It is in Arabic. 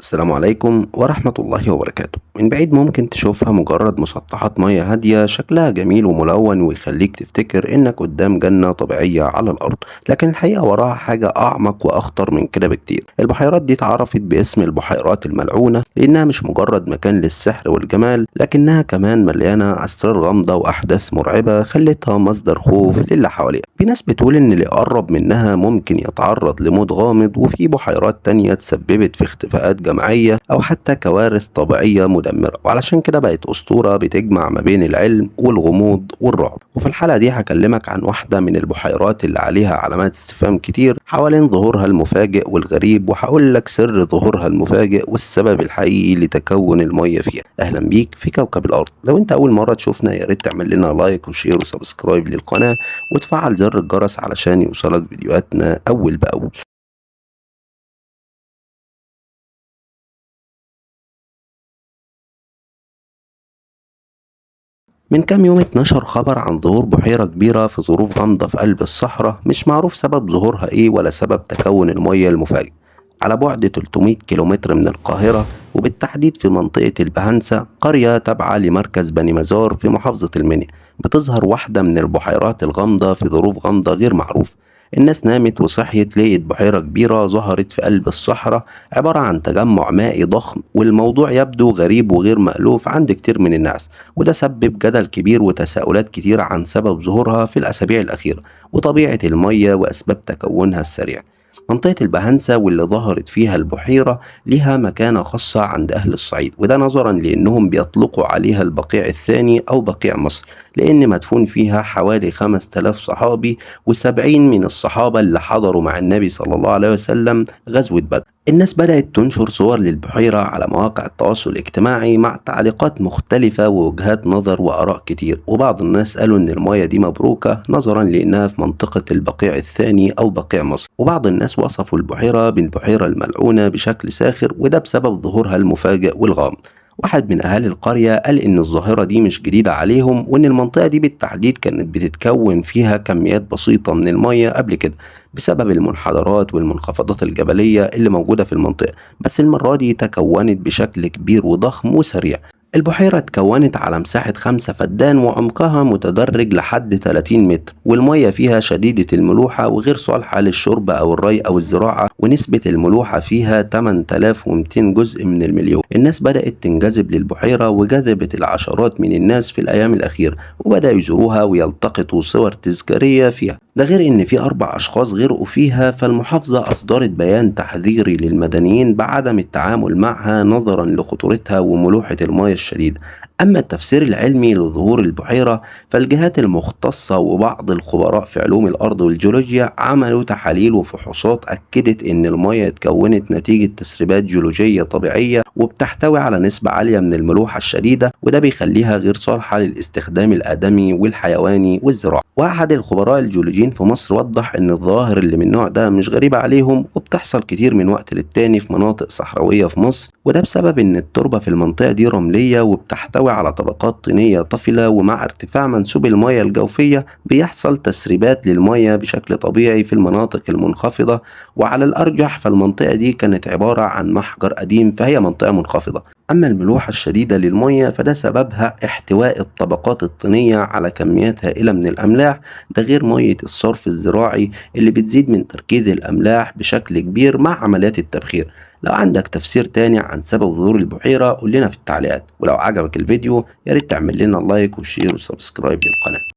السلام عليكم ورحمة الله وبركاته. من بعيد ممكن تشوفها مجرد مسطحات مياه هادية شكلها جميل وملون ويخليك تفتكر إنك قدام جنة طبيعية على الأرض، لكن الحقيقة وراها حاجة أعمق وأخطر من كده بكتير. البحيرات دي اتعرفت باسم البحيرات الملعونة لأنها مش مجرد مكان للسحر والجمال، لكنها كمان مليانة أسرار غامضة وأحداث مرعبة خلتها مصدر خوف للي حواليها. في ناس بتقول إن اللي يقرب منها ممكن يتعرض لموت غامض، وفي بحيرات تانية تسببت في اختفاءات جماعية أو حتى كوارث طبيعية مدمرة، وعلشان كده بقت أسطورة بتجمع ما بين العلم والغموض والرعب. وفي الحلقة دي هكلمك عن واحدة من البحيرات اللي عليها علامات استفهام كتير حوالين ظهورها المفاجئ والغريب، وهقول لك سر ظهورها المفاجئ والسبب الحقيقي لتكون المية فيها. أهلا بيك في كوكب الأرض. لو أنت أول مرة تشوفنا يا ريت تعمل لنا لايك وشير وسبسكرايب للقناة وتفعل زر الجرس علشان يوصلك فيديوهاتنا أول بأول. من كام يوم اتنشر خبر عن ظهور بحيرة كبيرة في ظروف غامضة في قلب الصحراء، مش معروف سبب ظهورها ايه ولا سبب تكون المية المفاجئ. على بعد 300 كيلومتر من القاهرة، وبالتحديد في منطقة البهنسة، قرية تابعة لمركز بني مزار في محافظة المنيا، بتظهر واحدة من البحيرات الغامضة في ظروف غامضة غير معروفة. الناس نامت وصحيت لقيت بحيرة كبيرة ظهرت في قلب الصحراء، عبارة عن تجمع مائي ضخم، والموضوع يبدو غريب وغير مألوف عند كتير من الناس. وده سبب جدل كبير وتساؤلات كتير عن سبب ظهورها في الأسابيع الأخيرة، وطبيعة المية وأسباب تكونها السريع. منطقة البهنسة واللي ظهرت فيها البحيرة لها مكانة خاصة عند أهل الصعيد، وده نظرا لأنهم بيطلقوا عليها البقيع الثاني أو بقيع مصر، لأن مدفون فيها حوالي 5000 صحابي و70 من الصحابة اللي حضروا مع النبي صلى الله عليه وسلم غزوة بدر. الناس بدأت تنشر صور للبحيرة على مواقع التواصل الاجتماعي مع تعليقات مختلفة ووجهات نظر وآراء كتير، وبعض الناس قالوا إن المياه دي مبروكة نظرا لأنها في منطقة البقيع الثاني أو بقيع مصر، وبعض الناس وصفوا البحيرة بالبحيرة الملعونة بشكل ساخر، وده بسبب ظهورها المفاجئ والغامض. واحد من أهالي القرية قال إن الظاهرة دي مش جديدة عليهم، وإن المنطقة دي بالتحديد كانت بتتكون فيها كميات بسيطة من المية قبل كده بسبب المنحدرات والمنخفضات الجبلية اللي موجودة في المنطقة، بس المرة دي تكونت بشكل كبير وضخم وسريع. البحيرة اتكونت على مساحة 5 فدان، وعمقها متدرج لحد 30 متر، والمية فيها شديدة الملوحة وغير صالحة للشرب أو الري أو الزراعة، ونسبة الملوحة فيها 8200 جزء من المليون. الناس بدأت تنجذب للبحيرة وجذبت العشرات من الناس في الأيام الأخيرة، وبدأوا يزوروها ويلتقطوا صور تذكارية فيها. ده غير إن في 4 أشخاص غرقوا فيها، فالمحافظة أصدرت بيان تحذيري للمدنيين بعدم التعامل معها نظرا لخطورتها وملوحة المياه الشديدة. أما التفسير العلمي لظهور البحيرة، فالجهات المختصة وبعض الخبراء في علوم الأرض والجيولوجيا عملوا تحاليل وفحوصات أكدت إن المياه اتكونت نتيجة تسريبات جيولوجية طبيعية وبتحتوي على نسبة عالية من الملوحة الشديدة، وده بيخليها غير صالحة للاستخدام الآدمي والحيواني والزراعي. وأحد الخبراء الجيولوجيين في مصر وضح إن الظواهر اللي من النوع ده مش غريبة عليهم، وبتحصل كتير من وقت للتاني في مناطق صحراوية في مصر، وده بسبب إن التربة في المنطقة دي رملية وبتحتوي على طبقات طينية طفلة، ومع ارتفاع منسوب المياه الجوفية بيحصل تسريبات للمياه بشكل طبيعي في المناطق المنخفضة. وعلى الأرجح فالمنطقة دي كانت عبارة عن محجر قديم، فهي منطقة منخفضة. أما الملوحة الشديدة للمياه فده سببها احتواء الطبقات الطينية على كميات هائلة من الأملاح، ده غير مية الصرف الزراعي اللي بتزيد من تركيز الأملاح بشكل كبير مع عمليات التبخير. لو عندك تفسير تاني عن سبب ظهور البحيرة قول لنا في التعليقات، ولو عجبك الفيديو ياريت تعمل لنا لايك وشير وسبسكرايب للقناة.